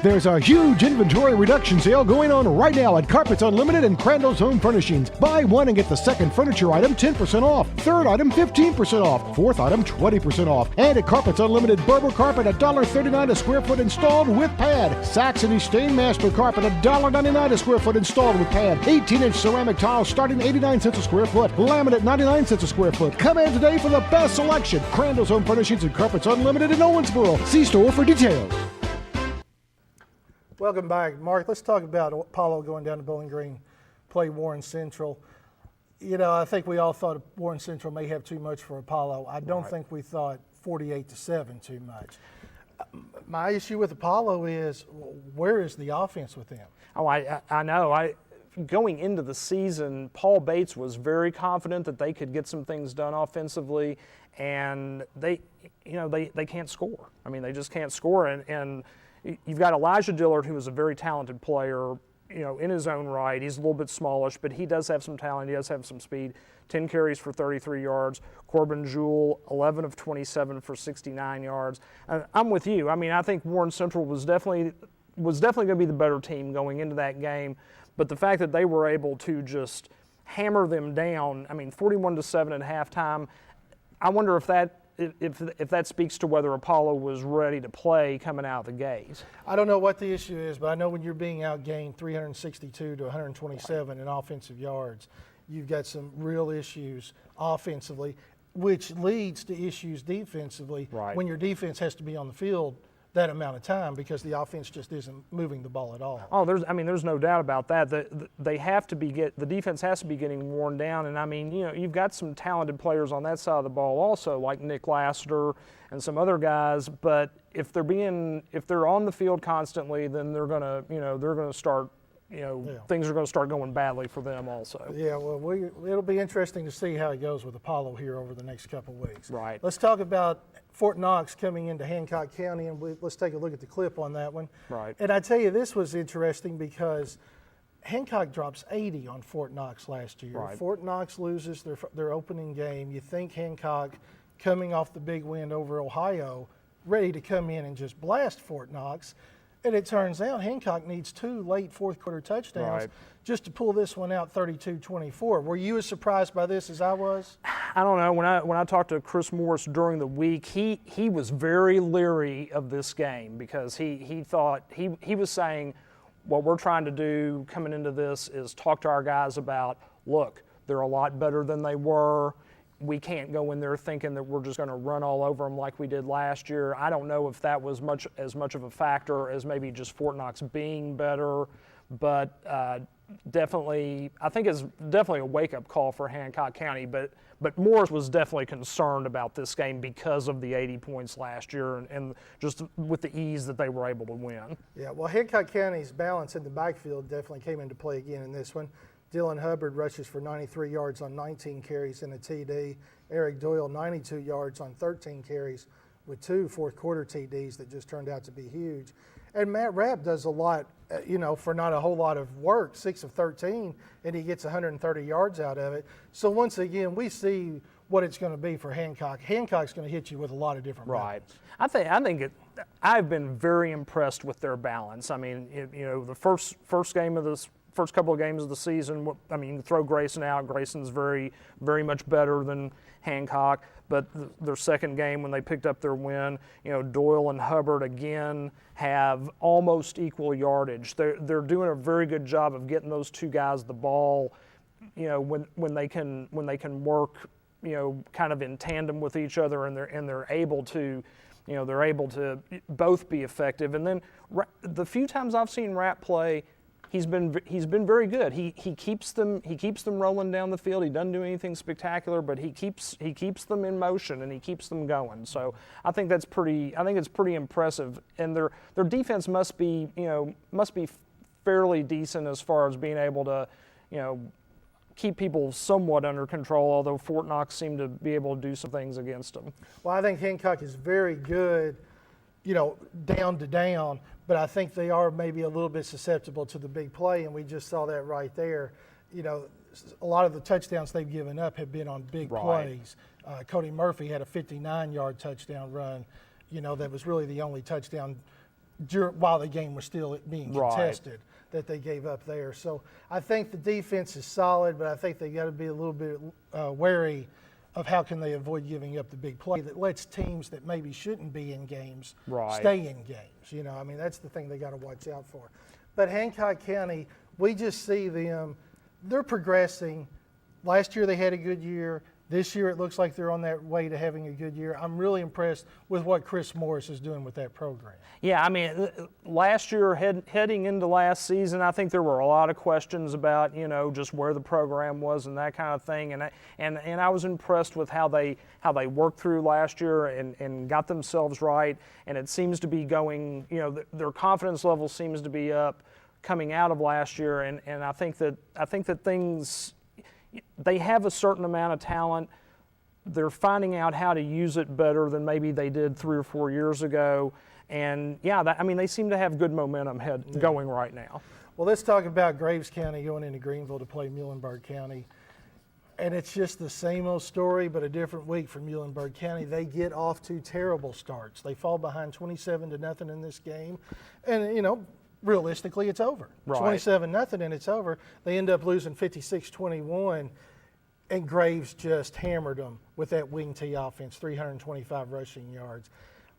There's a huge inventory reduction sale going on right now at Carpets Unlimited and Crandall's Home Furnishings. Buy one and get the second furniture item 10% off. Third item 15% off. Fourth item 20% off. And at Carpets Unlimited, Berber carpet $1.39 a square foot installed with pad. Saxony Stainmaster carpet $1.99 a square foot installed with pad. 18-inch ceramic tiles starting 89 cents a square foot. Laminate 99 cents a square foot. Come in today for the best selection. Crandall's Home Furnishings and Carpets Unlimited in Owensboro. See store for details. Welcome back. Mark, let's talk about Apollo going down to Bowling Green, play Warren Central. You know, I think we all thought Warren Central may have too much for Apollo. I don't think we thought 48-7 too much. My issue with Apollo is, where is the offense with them? Oh, I know. Going into the season, Paul Bates was very confident that they could get some things done offensively, and they can't score. I mean, they just can't score, and you've got Elijah Dillard, who is a very talented player, in his own right. He's a little bit smallish, but he does have some talent. He does have some speed. 10 carries for 33 yards. Corbin Jewell, 11 of 27 for 69 yards. I'm with you. I mean, I think Warren Central was definitely going to be the better team going into that game, but the fact that they were able to just hammer them down, 41-7 at halftime, I wonder if that speaks to whether Apollo was ready to play coming out of the gate. I don't know what the issue is, but I know when you're being outgained 362 to 127 in offensive yards, you've got some real issues offensively, which leads to issues defensively when your defense has to be on the field that amount of time because the offense just isn't moving the ball at all. Oh, there's no doubt about that. The defense has to be getting worn down, and you've got some talented players on that side of the ball also, like Nick Lassiter and some other guys. But if they're on the field constantly, then they're gonna start. Things are going to start going badly for them also. Yeah, well, it'll be interesting to see how it goes with Apollo here over the next couple of weeks. Right. Let's talk about Fort Knox coming into Hancock County, and let's take a look at the clip on that one. Right. And I tell you, this was interesting because Hancock drops 80 on Fort Knox last year. Right. Fort Knox loses their opening game. You think Hancock, coming off the big win over Ohio, ready to come in and just blast Fort Knox. And it turns out Hancock needs 2 late fourth quarter touchdowns just to pull this one out 32-24. Were you as surprised by this as I was? I don't know. When I talked to Chris Morris during the week, he was very leery of this game because he thought he was saying what we're trying to do coming into this is talk to our guys about, look, they're a lot better than they were. We can't go in there thinking that we're just going to run all over them like we did last year. I don't know if that was as much of a factor as maybe just Fort Knox being better, but definitely, I think it's definitely a wake-up call for Hancock County. But Morris was definitely concerned about this game because of the 80 points last year and just with the ease that they were able to win. Yeah, well, Hancock County's balance in the backfield definitely came into play again in this one. Dylan Hubbard rushes for 93 yards on 19 carries and a TD. Eric Doyle, 92 yards on 13 carries with 2 fourth-quarter TDs that just turned out to be huge. And Matt Rapp does a lot, for not a whole lot of work, 6 of 13, and he gets 130 yards out of it. So once again, we see what it's going to be for Hancock. Hancock's going to hit you with a lot of different balance. Right. I think I've been very impressed with their balance. The first couple of games of the season, you can throw Grayson out. Grayson's very, very much better than Hancock. But their second game when they picked up their win, Doyle and Hubbard again have almost equal yardage. They're doing a very good job of getting those two guys the ball, when they can work, kind of in tandem with each other, and they're able to both be effective. And then the few times I've seen Rapp play, he's been very good. He keeps them rolling down the field. He doesn't do anything spectacular, but he keeps them in motion and he keeps them going. So I think it's pretty impressive. And their defense must be fairly decent as far as being able to keep people somewhat under control. Although Fort Knox seemed to be able to do some things against them. Well, I think Hancock is very good, down to down. But I think they are maybe a little bit susceptible to the big play, and we just saw that right there. A lot of the touchdowns they've given up have been on big plays. Cody Murphy had a 59-yard touchdown run, that was really the only touchdown while the game was still being Right. contested that they gave up there. So I think the defense is solid, but I think they got to be a little bit wary of how can they avoid giving up the big play that lets teams that maybe shouldn't be in games Right. stay in games. I mean, that's the thing they got to watch out for. But Hancock County, we just see them, they're progressing. Last year they had a good year. This year it looks like they're on that way to having a good year. I'm really impressed with what Chris Morris is doing with that program. Yeah, I mean, last year, heading into last season, I think there were a lot of questions about, just where the program was and that kind of thing. And I was impressed with how they worked through last year and got themselves right. And it seems to be going, their confidence level seems to be up coming out of last year. And I think that things, they have a certain amount of talent. They're finding out how to use it better than maybe they did 3 or 4 years ago. And they seem to have good momentum going right now. Well, let's talk about Graves County going into Greenville to play Muhlenberg County. And it's just the same old story, but a different week for Muhlenberg County. They get off to terrible starts. They fall behind 27-0 in this game. And, realistically, it's over. Right. 27-0 and it's over. They end up losing 56-21, and Graves just hammered them with that wing T offense, 325 rushing yards.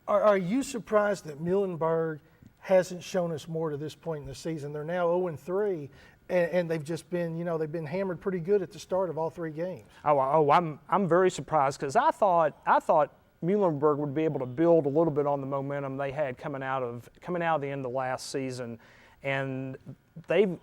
Are you surprised that Muhlenberg hasn't shown us more to this point in the season? They're now 0-3, and they've just been, they've been hammered pretty good at the start of all 3 games. I'm very surprised because I thought Muhlenberg would be able to build a little bit on the momentum they had coming out of the end of last season, and they've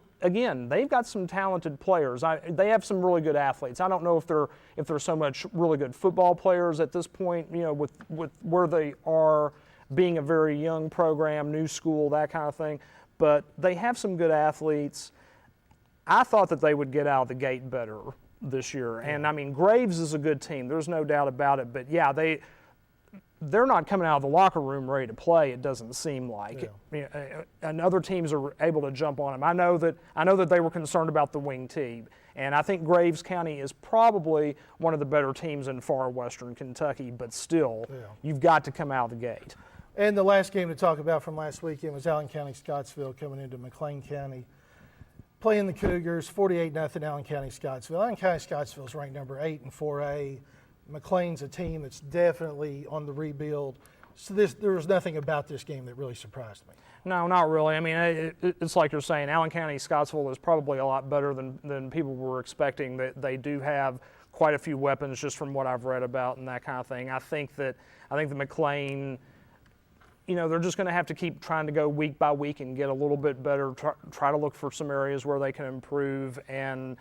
got some talented players. They have some really good athletes. I don't know if they're so much really good football players at this point, with where they are being a very young program, new school, that kind of thing. But they have some good athletes. I thought that they would get out of the gate better this year. And I mean, Graves is a good team. There's no doubt about it. But yeah, they're not coming out of the locker room ready to play, it doesn't seem like. Yeah. And other teams are able to jump on them. I know that they were concerned about the wing T, and I think Graves County is probably one of the better teams in far western Kentucky, but still, You've got to come out of the gate. And the last game to talk about from last weekend was Allen County-Scottsville coming into McLean County, playing the Cougars, 48-0 Allen County-Scottsville. Allen County-Scottsville is ranked number 8 in 4A. McLean's a team that's definitely on the rebuild. So there was nothing about this game that really surprised me. No, not really. I mean, it's like you're saying, Allen County-Scottsville is probably a lot better than people were expecting. They do have quite a few weapons just from what I've read about and that kind of thing. I think that McLean, they're just going to have to keep trying to go week by week and get a little bit better, try to look for some areas where they can improve and,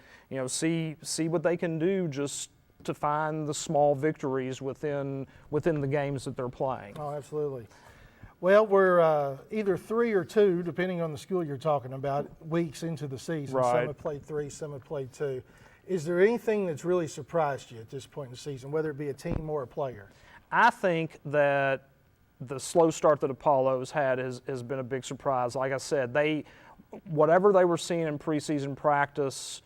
see what they can do just to find the small victories within the games that they're playing. Oh, absolutely. Well, we're either 3 or 2, depending on the school you're talking about, weeks into the season. Right. Some have played 3, some have played 2. Is there anything that's really surprised you at this point in the season, whether it be a team or a player? I think that the slow start that Apollo's had has been a big surprise. Like I said, whatever they were seeing in preseason practice,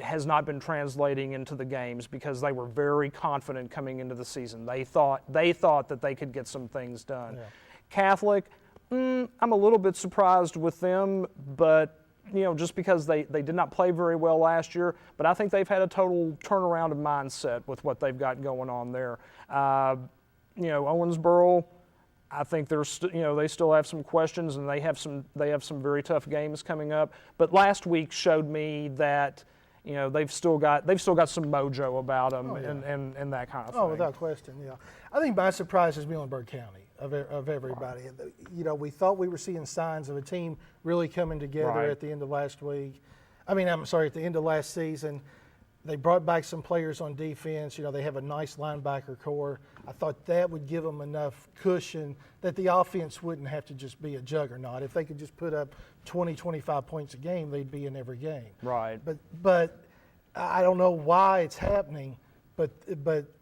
has not been translating into the games because they were very confident coming into the season. They thought that they could get some things done. Yeah. Catholic, I'm a little bit surprised with them, but just because they did not play very well last year, but I think they've had a total turnaround of mindset with what they've got going on there. Owensboro, I think they still have some questions, and they have some very tough games coming up. But last week showed me that they've still got some mojo about them and that kind of thing. Oh, without question, yeah. I think my surprise is Muhlenberg County of everybody. Right. We thought we were seeing signs of a team really coming together at the end of last week. at the end of last season. They brought back some players on defense. They have a nice linebacker core. I thought that would give them enough cushion that the offense wouldn't have to just be a juggernaut. If they could just put up 20, 25 points a game, they'd be in every game. Right. But I don't know why it's happening, but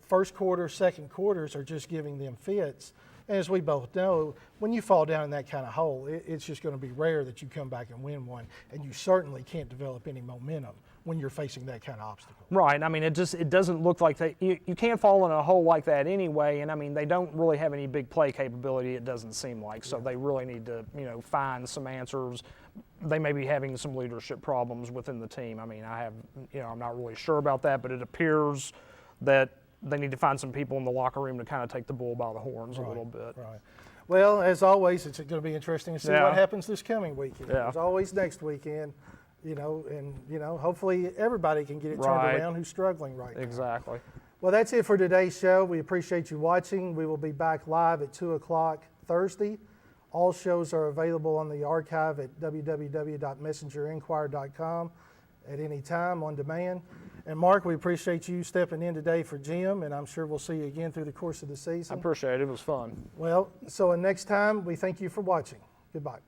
first quarter, second quarters are just giving them fits. And as we both know, when you fall down in that kind of hole, it's just going to be rare that you come back and win one, and you certainly can't develop any momentum when you're facing that kind of obstacle. Right. I mean, it doesn't look like you can't fall in a hole like that anyway. And I mean, they don't really have any big play capability. It doesn't seem like. So they really need to, find some answers. They may be having some leadership problems within the team. I mean, I'm not really sure about that, but it appears that they need to find some people in the locker room to kind of take the bull by the horns a little bit. Right. Well, as always, it's going to be interesting to see what happens this coming weekend. Yeah. There's always next weekend. Hopefully everybody can get it turned around who's struggling right now. Exactly. Well, that's it for today's show. We appreciate you watching. We will be back live at 2 o'clock Thursday. All shows are available on the archive at www.messenger-inquirer.com at any time on demand. And Mark, we appreciate you stepping in today for Jim, and I'm sure we'll see you again through the course of the season. I appreciate it. It was fun. Well, so next time, we thank you for watching. Goodbye.